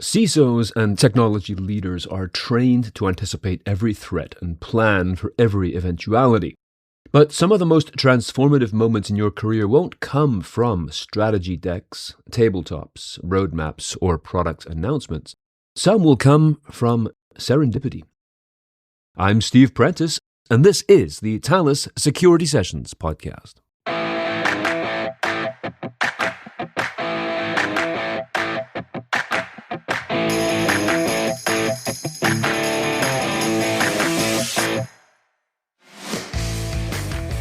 CISOs and technology leaders are trained to anticipate every threat and plan for every eventuality. But some of the most transformative moments in your career won't come from strategy decks, tabletops, roadmaps, or product announcements. Some will come from serendipity. I'm Steve Prentice, and this is the Thales Security Sessions podcast.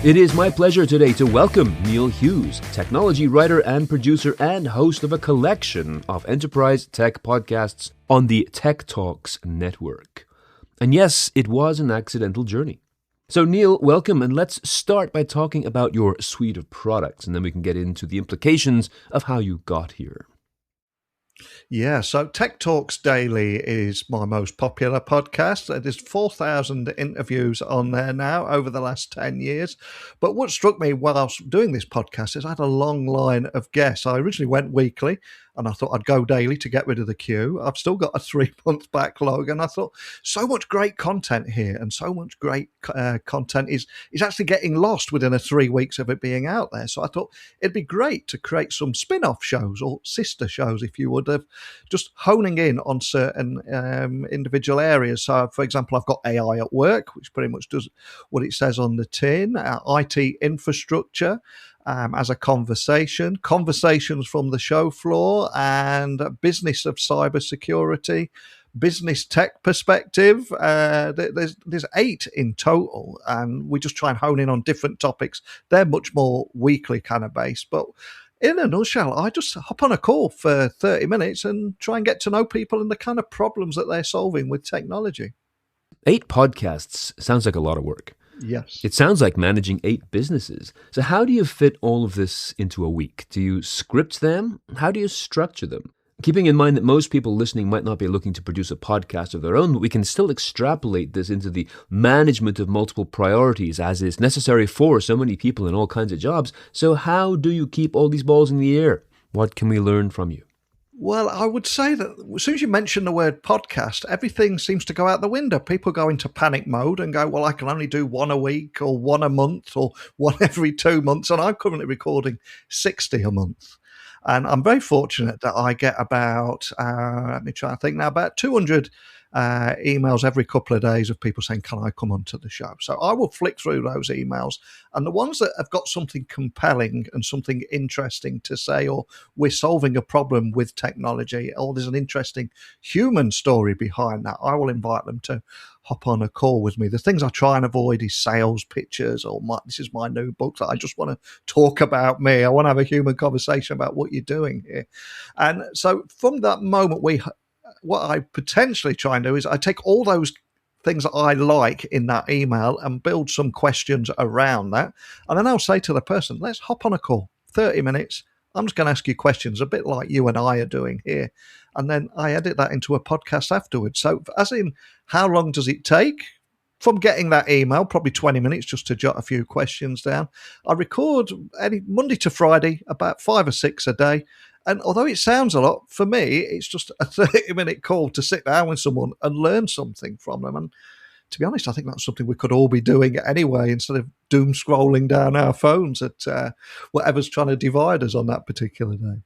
It is my pleasure today to welcome Neil Hughes, technology writer and producer and host of a collection of enterprise tech podcasts on the Tech Talks network. And yes, it was an accidental journey. So Neil, welcome, and let's start by talking about your suite of products, and then we can get into the implications of how you got here. Yeah, so Tech Talks Daily is my most popular podcast. There's 4,000 interviews on there now over the last 10 years. But what struck me whilst doing this podcast is I had a long line of guests. I originally went weekly, and I thought I'd go daily to get rid of the queue. I've still got a 3-month backlog, and I thought so much great content here, and so much great content is actually getting lost within a 3 weeks of it being out there. So I thought it'd be great to create some spin-off shows or sister shows, if you would, of just honing in on certain individual areas. So, for example, I've got AI at work, which pretty much does what it says on the tin, IT infrastructure, as a conversations from the show floor, and business of cybersecurity, business tech perspective. There's 8 in total, and we just try and hone in on different topics. They're much more weekly kind of based, but in a nutshell, I just hop on a call for 30 minutes and try and get to know people and the kind of problems that they're solving with technology. 8 podcasts sounds like a lot of work. Yes. It sounds like managing 8 businesses. So how do you fit all of this into a week? Do you script them? How do you structure them? Keeping in mind that most people listening might not be looking to produce a podcast of their own, but we can still extrapolate this into the management of multiple priorities, as is necessary for so many people in all kinds of jobs. So how do you keep all these balls in the air? What can we learn from you? Well, I would say that as soon as you mention the word podcast, everything seems to go out the window. People go into panic mode and go, well, I can only do one a week or one a month or one every 2 months. And I'm currently recording 60 a month. And I'm very fortunate that I get about, let me try to think now, about 200 emails every couple of days of people saying, can I come onto the show? So I will flick through those emails, and the ones that have got something compelling and something interesting to say, or we're solving a problem with technology, or there's an interesting human story behind that, I will invite them to hop on a call with me. The things I try and avoid is sales pitches, or this is my new book that I just want to talk about me. I want to have a human conversation about what you're doing here. And so from that moment, what I potentially try and do is I take all those things that I like in that email and build some questions around that. And then I'll say to the person, let's hop on a call, 30 minutes. I'm just going to ask you questions, a bit like you and I are doing here. And then I edit that into a podcast afterwards. So as in, how long does it take? From getting that email, probably 20 minutes just to jot a few questions down. I record any Monday to Friday, about 5 or 6 a day. And although it sounds a lot, for me, it's just a 30-minute call to sit down with someone and learn something from them. And to be honest, I think that's something we could all be doing anyway, instead of doom scrolling down our phones at whatever's trying to divide us on that particular day.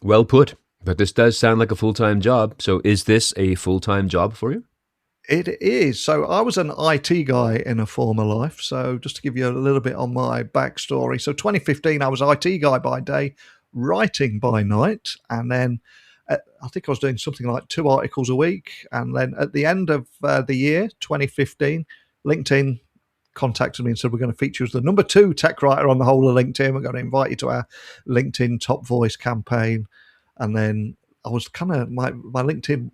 Well put. But this does sound like a full-time job. So is this a full-time job for you? It is. So I was an IT guy in a former life. So just to give you a little bit on my backstory. So 2015, I was IT guy by day, writing by night, and then I think I was doing something like 2 articles a week. And then at the end of the year, 2015, LinkedIn contacted me and said, we're going to feature you as the number 2 tech writer on the whole of LinkedIn. We're going to invite you to our LinkedIn Top Voice campaign. And then I was kind of, my LinkedIn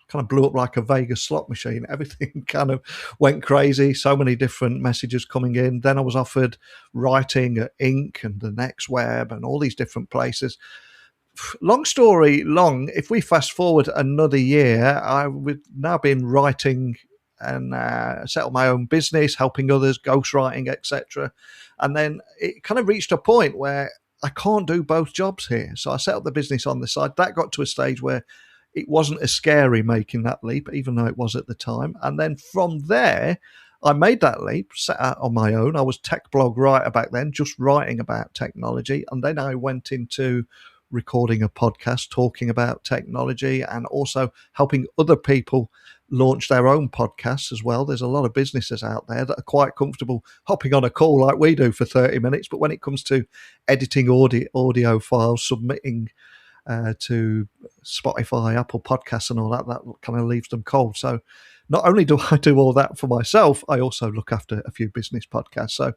kind of blew up like a Vegas slot machine. Everything kind of went crazy. So many different messages coming in. Then I was offered writing at Inc. and the Next Web and all these different places. Long story long, if we fast forward another year, I would now been writing and set up my own business, helping others, ghostwriting, etc. And then it kind of reached a point where I can't do both jobs here. So I set up the business on the side. That got to a stage where it wasn't as scary making that leap, even though it was at the time. And then from there, I made that leap, set out on my own. I was tech blog writer back then, just writing about technology. And then I went into recording a podcast talking about technology and also helping other people launch their own podcasts as well. There's a lot of businesses out there that are quite comfortable hopping on a call like we do for 30 minutes. But when it comes to editing audio files, submitting to Spotify, Apple Podcasts and all that, that kind of leaves them cold. So not only do I do all that for myself, I also look after a few business podcasts. So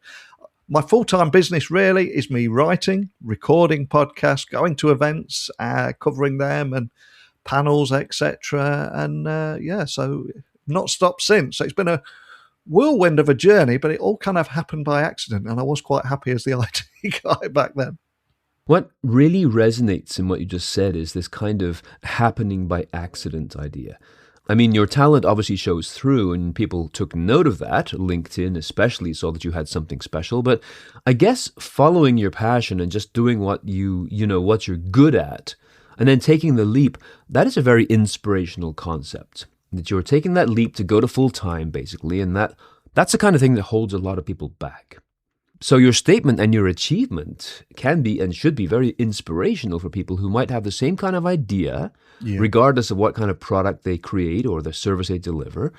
my full-time business really is me writing, recording podcasts, going to events, covering them and panels, etc. And so not stopped since. So it's been a whirlwind of a journey, but it all kind of happened by accident. And I was quite happy as the IT guy back then. What really resonates in what you just said is this kind of happening by accident idea. I mean, your talent obviously shows through and people took note of that. LinkedIn especially saw that you had something special. But I guess following your passion and just doing what what you're good at and then taking the leap, that is a very inspirational concept. That you're taking that leap to go to full time, basically. And that's the kind of thing that holds a lot of people back. So your statement and your achievement can be and should be very inspirational for people who might have the same kind of idea, regardless of what kind of product they create or the service they deliver.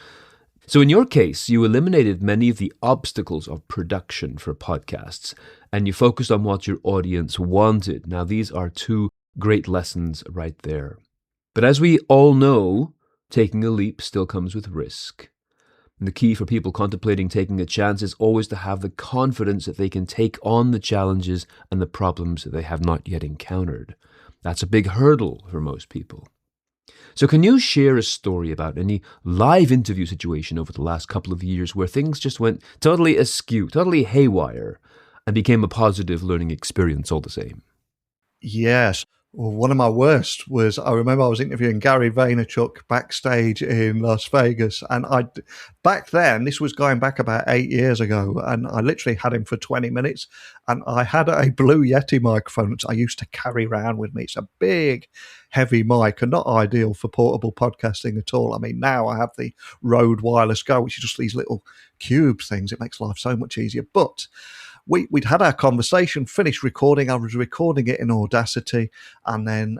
So in your case, you eliminated many of the obstacles of production for podcasts, and you focused on what your audience wanted. Now, these are two great lessons right there. But as we all know, taking a leap still comes with risk. And the key for people contemplating taking a chance is always to have the confidence that they can take on the challenges and the problems that they have not yet encountered. That's a big hurdle for most people. So can you share a story about any live interview situation over the last couple of years where things just went totally askew, totally haywire, and became a positive learning experience all the same? Yes. Well, one of my worst was, I remember I was interviewing Gary Vaynerchuk backstage in Las Vegas. And back then, this was going back about 8 years ago, and I literally had him for 20 minutes. And I had a Blue Yeti microphone, which I used to carry around with me. It's a big, heavy mic and not ideal for portable podcasting at all. I mean, now I have the Rode Wireless Go, which is just these little cube things. It makes life so much easier. But we'd had our conversation, finished recording. I was recording it in Audacity. And then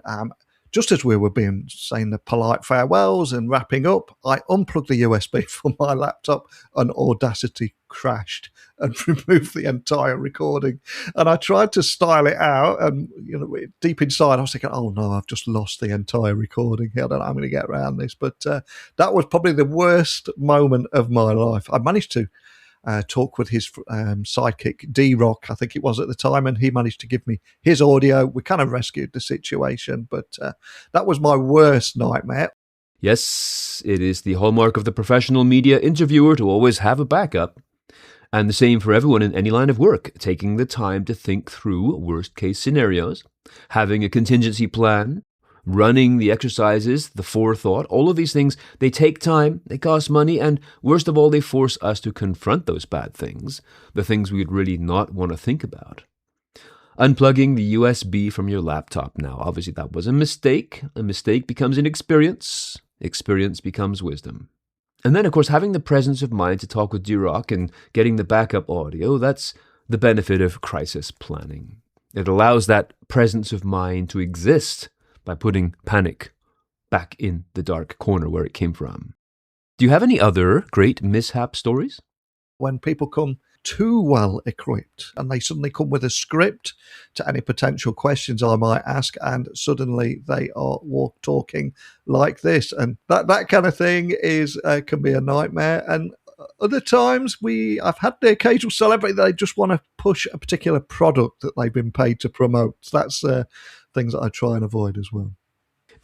just as we were saying the polite farewells and wrapping up, I unplugged the USB from my laptop and Audacity crashed and removed the entire recording. And I tried to style it out. And, deep inside, I was thinking, oh no, I've just lost the entire recording. I don't know how I'm going to get around this. But that was probably the worst moment of my life. I managed to talk with his sidekick, D-Rock, I think it was at the time, and he managed to give me his audio. We kind of rescued the situation, but that was my worst nightmare. Yes, it is the hallmark of the professional media interviewer to always have a backup. And the same for everyone in any line of work, taking the time to think through worst-case scenarios, having a contingency plan, running the exercises, the forethought, all of these things, they take time, they cost money, and worst of all, they force us to confront those bad things, the things we would really not want to think about. Unplugging the USB from your laptop now, obviously that was a mistake. A mistake becomes inexperience. Experience becomes wisdom. And then, of course, having the presence of mind to talk with D-Rock and getting the backup audio, that's the benefit of crisis planning. It allows that presence of mind to exist by putting panic back in the dark corner where it came from. Do you have any other great mishap stories? When people come too well equipped and they suddenly come with a script to any potential questions I might ask, and suddenly they are talking like this, and that kind of thing can be a nightmare. And other times I've had the occasional celebrity that they just want to push a particular product that they've been paid to promote. That's things that I try and avoid as well.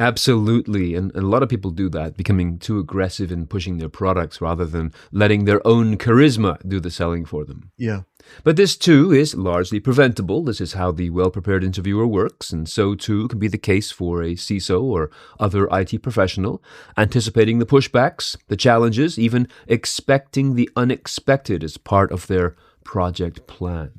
Absolutely. And a lot of people do that, becoming too aggressive in pushing their products rather than letting their own charisma do the selling for them. Yeah. But this too is largely preventable. This is how the well-prepared interviewer works. And so too can be the case for a CISO or other IT professional, anticipating the pushbacks, the challenges, even expecting the unexpected as part of their project plan.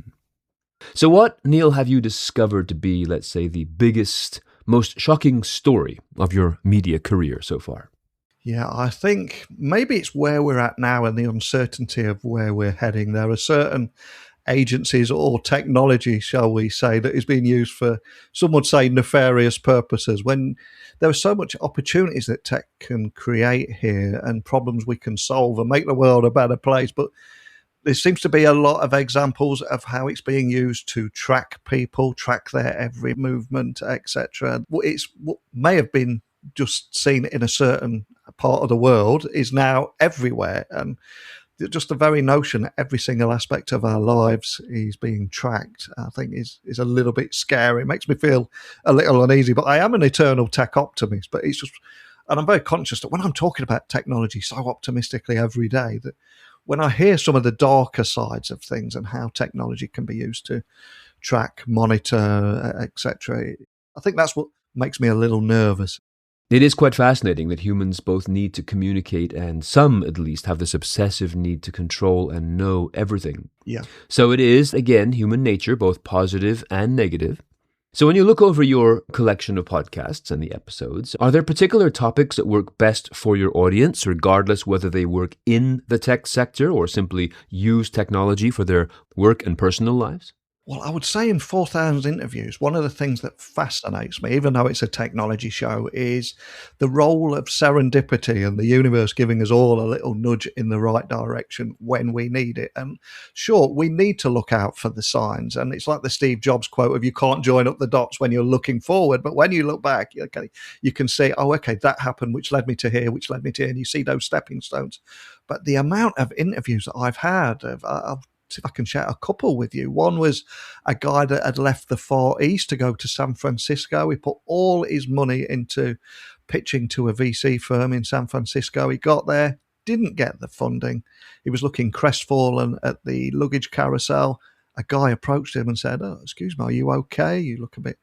So what, Neil, have you discovered to be, let's say, the biggest most shocking story of your media career so far? Yeah, I think maybe it's where we're at now and the uncertainty of where we're heading. There are certain agencies or technology, shall we say, that is being used for, some would say, nefarious purposes. When there are so much opportunities that tech can create here and problems we can solve and make the world a better place, but there seems to be a lot of examples of how it's being used to track people, track their every movement, etc. It's what may have been just seen in a certain part of the world is now everywhere, and just the very notion that every single aspect of our lives is being tracked, I think is a little bit scary. It makes me feel a little uneasy, but I am an eternal tech optimist. But it's just, and I'm very conscious that when I'm talking about technology so optimistically every day, that when I hear some of the darker sides of things and how technology can be used to track, monitor, etc., I think that's what makes me a little nervous. It is quite fascinating that humans both need to communicate and some, at least, have this obsessive need to control and know everything. Yeah. So it is, again, human nature, both positive and negative. So when you look over your collection of podcasts and the episodes, are there particular topics that work best for your audience, regardless whether they work in the tech sector or simply use technology for their work and personal lives? Well, I would say in 4,000 interviews, one of the things that fascinates me, even though it's a technology show, is the role of serendipity and the universe giving us all a little nudge in the right direction when we need it. And sure, we need to look out for the signs. And it's like the Steve Jobs quote of you can't join up the dots when you're looking forward. But when you look back, okay, you can say, oh, okay, that happened, which led me to here, which led me to here. And you see those stepping stones. But the amount of interviews that I've had, I've see if I can share a couple with you. One was a guy that had left the Far East to go to San Francisco. He put all his money into pitching to a VC firm in San Francisco. He got there, didn't get the funding. He was looking crestfallen at the luggage carousel. A guy approached him and said, oh, excuse me, are you okay? You look a bit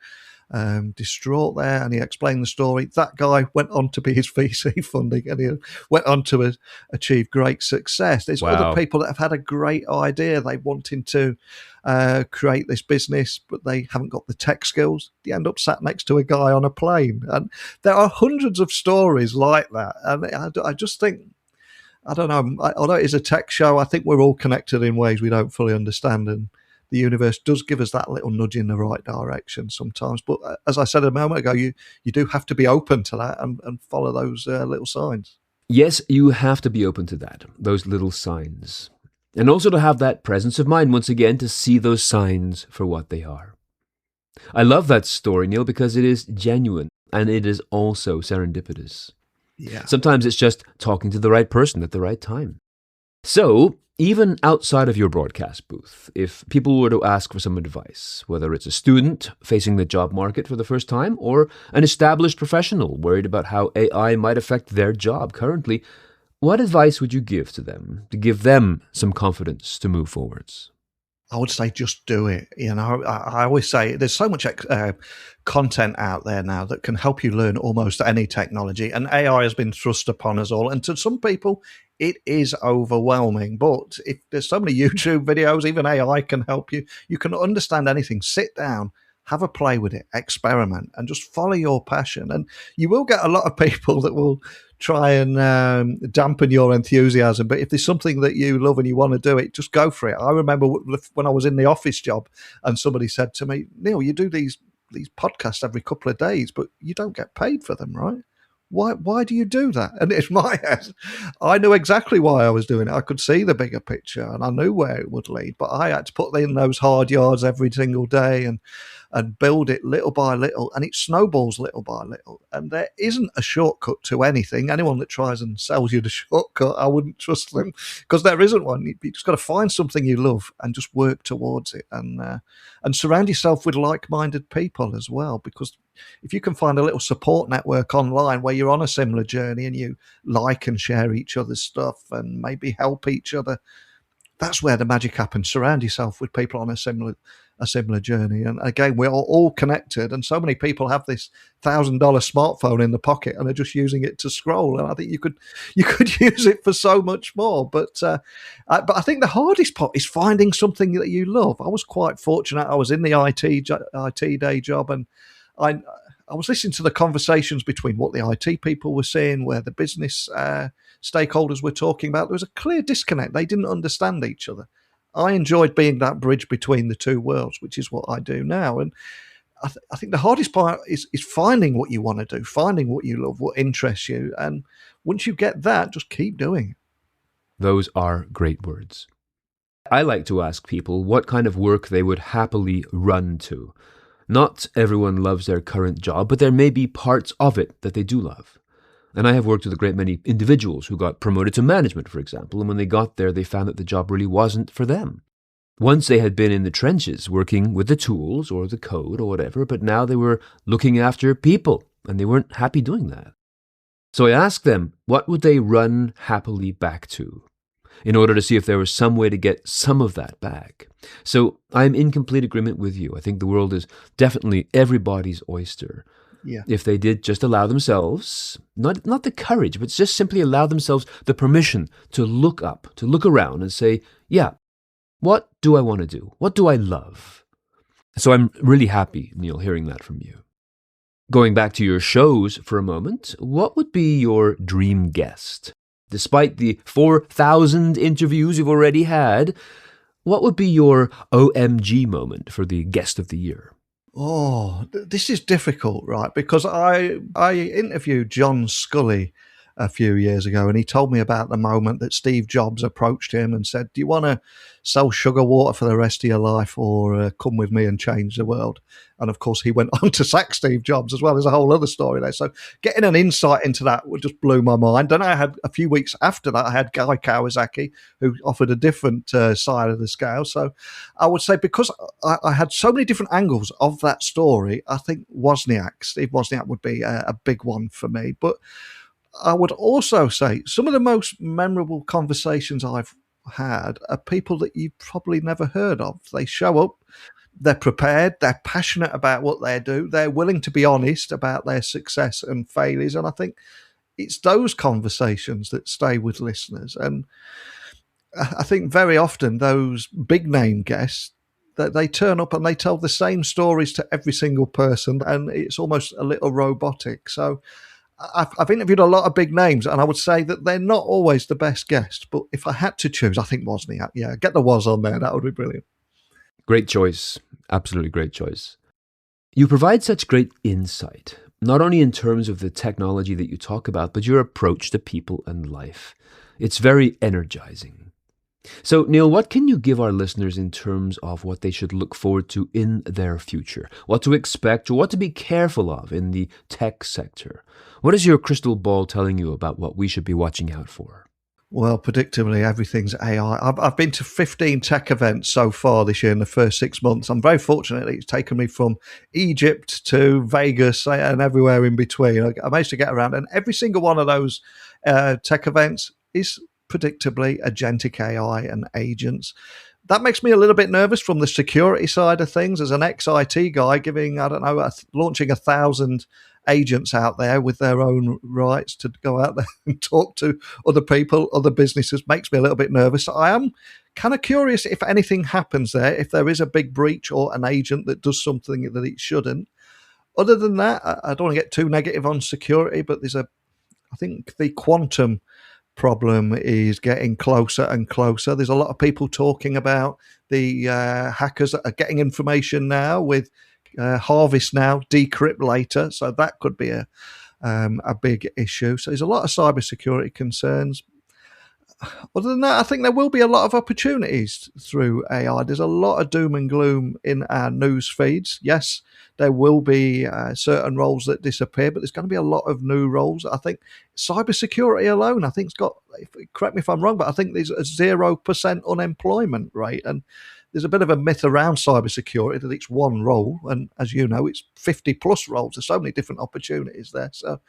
distraught there, and he explained the story. That guy went on to be his VC funding, and he went on to achieve great success. There's other people that have had a great idea. They wanting to create this business, but they haven't got the tech skills. They end up sat next to a guy on a plane, and there are hundreds of stories like that. And I just think, I don't know, although it is a tech show, I think we're all connected in ways we don't fully understand, and the universe does give us that little nudge in the right direction sometimes. But as I said a moment ago, you do have to be open to that and follow those little signs. Yes, you have to be open to that, those little signs. And also to have that presence of mind, once again, to see those signs for what they are. I love that story, Neil, because it is genuine and it is also serendipitous. Yeah. Sometimes it's just talking to the right person at the right time. So, even outside of your broadcast booth, if people were to ask for some advice, whether it's a student facing the job market for the first time or an established professional worried about how AI might affect their job currently, what advice would you give to them to give them some confidence to move forwards? I would say just do it. You know, I always say there's so much content out there now that can help you learn almost any technology, and AI has been thrust upon us all. And to some people, it is overwhelming. But if there's so many YouTube videos, even AI can help you. You can understand anything. Sit down, have a play with it, experiment, and just follow your passion. And you will get a lot of people that will try and dampen your enthusiasm. But if there's something that you love and you want to do it, just go for it. I remember when I was in the office job and somebody said to me, Neil, you do these podcasts every couple of days, but you don't get paid for them, right? Why do you do that? And it's my head. I knew exactly why I was doing it. I could see the bigger picture and I knew where it would lead, but I had to put in those hard yards every single day and build it little by little, and it snowballs little by little. And there isn't a shortcut to anything. Anyone that tries and sells you the shortcut, I wouldn't trust them, because there isn't one. You just got to find something you love and just work towards it, and surround yourself with like-minded people as well, because if you can find a little support network online where you're on a similar journey and you like and share each other's stuff and maybe help each other, that's where the magic happens. Surround yourself with people on a similar journey. And again, we're all connected, and so many people have this $1,000 smartphone in the pocket and are just using it to scroll. And I think you could use it for so much more. But I think the hardest part is finding something that you love. I was quite fortunate. I was in the IT day job, and I was listening to the conversations between what the IT people were saying, where the business stakeholders were talking about. There was a clear disconnect. They didn't understand each other. I enjoyed being that bridge between the two worlds, which is what I do now. And I think the hardest part is finding what you want to do, finding what you love, what interests you. And once you get that, just keep doing it. Those are great words. I like to ask people what kind of work they would happily run to. Not everyone loves their current job, but there may be parts of it that they do love. And I have worked with a great many individuals who got promoted to management, for example, and when they got there, they found that the job really wasn't for them. Once they had been in the trenches working with the tools or the code or whatever, but now they were looking after people, and they weren't happy doing that. So I asked them, what would they run happily back to, in order to see if there was some way to get some of that back. So I'm in complete agreement with you. I think the world is definitely everybody's oyster. Yeah. If they did just allow themselves, not the courage, but just simply allow themselves the permission to look up, to look around and say, yeah, what do I want to do? What do I love? So I'm really happy, Neil, hearing that from you. Going back to your shows for a moment, what would be your dream guest? Despite the 4,000 interviews you've already had, what would be your OMG moment for the guest of the year? Oh, this is difficult, right? Because I interviewed John Scully a few years ago, and he told me about the moment that Steve Jobs approached him and said, do you want to sell sugar water for the rest of your life, or come with me and change the world? And of course, he went on to sack Steve Jobs as well. There's a whole other story there. So getting an insight into that just blew my mind. And I had a few weeks after that, I had Guy Kawasaki, who offered a different side of the scale. So I would say, because I had so many different angles of that story, I think Steve Wozniak would be a big one for me. But I would also say some of the most memorable conversations I've had are people that you've probably never heard of. They show up, they're prepared, they're passionate about what they do, they're willing to be honest about their success and failures. And I think it's those conversations that stay with listeners. And I think very often those big name guests, that they turn up and they tell the same stories to every single person, and it's almost a little robotic. So I've interviewed a lot of big names, and I would say that they're not always the best guest. But if I had to choose, I think Wozniak. Yeah, get the Woz on there. That would be brilliant. Great choice. Absolutely great choice. You provide such great insight, not only in terms of the technology that you talk about, but your approach to people and life. It's very energizing. So, Neil, what can you give our listeners in terms of what they should look forward to in their future? What to expect or what to be careful of in the tech sector? What is your crystal ball telling you about what we should be watching out for? Well, predictably, everything's AI. I've been to 15 tech events so far this year in the first 6 months. I'm very fortunate that it's taken me from Egypt to Vegas and everywhere in between. I managed to get around, and every single one of those tech events is predictably agentic AI and agents. That makes me a little bit nervous from the security side of things. As an ex-IT guy, launching 1,000 agents out there with their own rights to go out there and talk to other people, other businesses, makes me a little bit nervous. I am kind of curious if anything happens there, if there is a big breach or an agent that does something that it shouldn't. Other than that, I don't want to get too negative on security, but I think the quantum problem is getting closer and closer. There's a lot of people talking about the hackers that are getting information now with harvest now, decrypt later. So that could be a big issue. So there's a lot of cybersecurity concerns. Other than that, I think there will be a lot of opportunities through AI. There's a lot of doom and gloom in our news feeds. Yes, there will be certain roles that disappear, but there's going to be a lot of new roles. I think cybersecurity alone, I think it's got, correct me if I'm wrong, but I think there's a 0% unemployment rate. And there's a bit of a myth around cybersecurity that it's one role. And as you know, it's 50 plus roles. There's so many different opportunities there. So,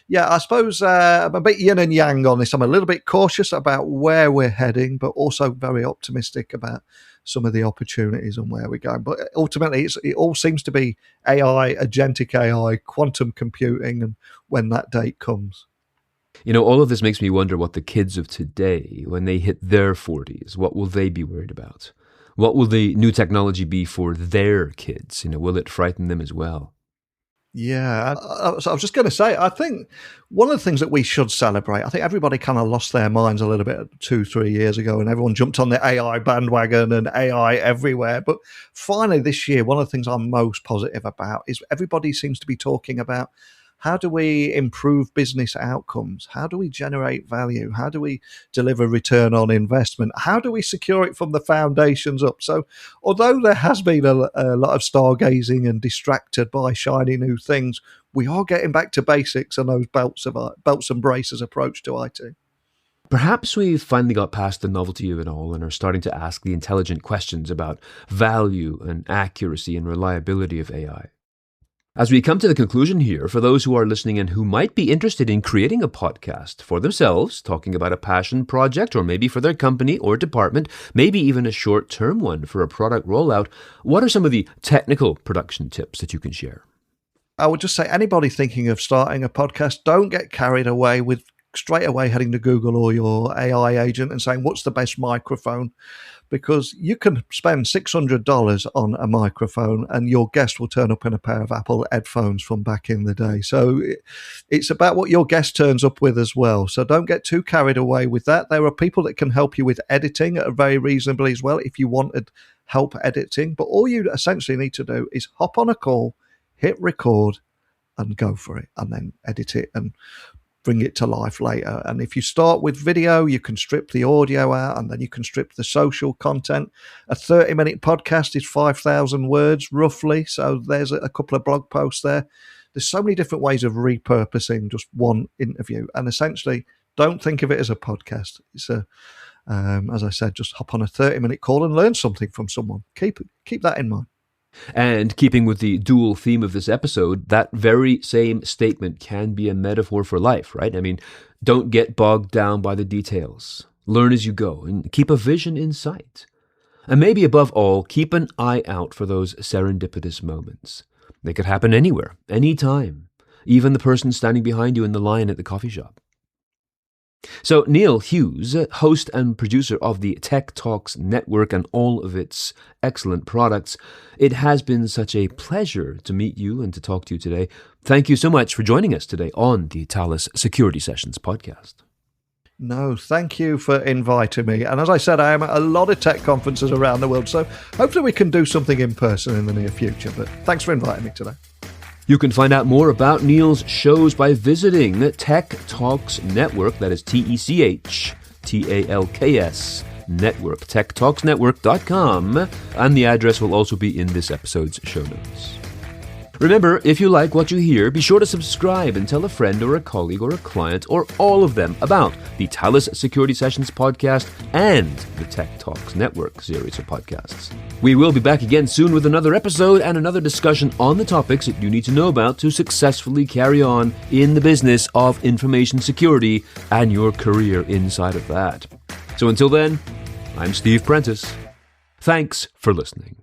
yeah, I suppose I'm a bit yin and yang on this. I'm a little bit cautious about where we're heading, but also very optimistic about some of the opportunities and where we're going. But ultimately, it all seems to be AI, agentic AI, quantum computing, and when that date comes. You know, all of this makes me wonder what the kids of today, when they hit their 40s, what will they be worried about? What will the new technology be for their kids? You know, will it frighten them as well? Yeah, so I was just going to say, I think one of the things that we should celebrate, I think everybody kind of lost their minds a little bit 2-3 years ago, and everyone jumped on the AI bandwagon and AI everywhere. But finally this year, one of the things I'm most positive about is everybody seems to be talking about, how do we improve business outcomes? How do we generate value? How do we deliver return on investment? How do we secure it from the foundations up? So although there has been a lot of stargazing and distracted by shiny new things, we are getting back to basics and those belts and braces approach to IT. Perhaps we've finally got past the novelty of it all and are starting to ask the intelligent questions about value and accuracy and reliability of AI. As we come to the conclusion here, for those who are listening and who might be interested in creating a podcast for themselves, talking about a passion project, or maybe for their company or department, maybe even a short-term one for a product rollout, what are some of the technical production tips that you can share? I would just say, anybody thinking of starting a podcast, don't get carried away with straight away heading to Google or your AI agent and saying, what's the best microphone? Because you can spend $600 on a microphone and your guest will turn up in a pair of Apple headphones from back in the day. So it's about what your guest turns up with as well. So don't get too carried away with that. There are people that can help you with editing very reasonably as well if you wanted help editing. But all you essentially need to do is hop on a call, hit record, and go for it, and then edit it and bring it to life later. And if you start with video, you can strip the audio out and then you can strip the social content. A 30-minute podcast is 5,000 words roughly. So there's a couple of blog posts there. There's so many different ways of repurposing just one interview. And essentially, don't think of it as a podcast. It's as I said, just hop on a 30-minute call and learn something from someone. Keep that in mind. And keeping with the dual theme of this episode, that very same statement can be a metaphor for life, right? I mean, don't get bogged down by the details. Learn as you go and keep a vision in sight. And maybe above all, keep an eye out for those serendipitous moments. They could happen anywhere, anytime, even the person standing behind you in the line at the coffee shop. So Neil Hughes, host and producer of the Tech Talks Network and all of its excellent products, it has been such a pleasure to meet you and to talk to you today. Thank you so much for joining us today on the Thales Security Sessions podcast. No, thank you for inviting me. And as I said, I am at a lot of tech conferences around the world, so hopefully we can do something in person in the near future. But thanks for inviting me today. You can find out more about Neil's shows by visiting Tech Talks Network, that is TECHTALKS Network, techtalksnetwork.com, and the address will also be in this episode's show notes. Remember, if you like what you hear, be sure to subscribe and tell a friend or a colleague or a client or all of them about the Thales Security Sessions podcast and the Tech Talks Network series of podcasts. We will be back again soon with another episode and another discussion on the topics that you need to know about to successfully carry on in the business of information security and your career inside of that. So until then, I'm Steve Prentice. Thanks for listening.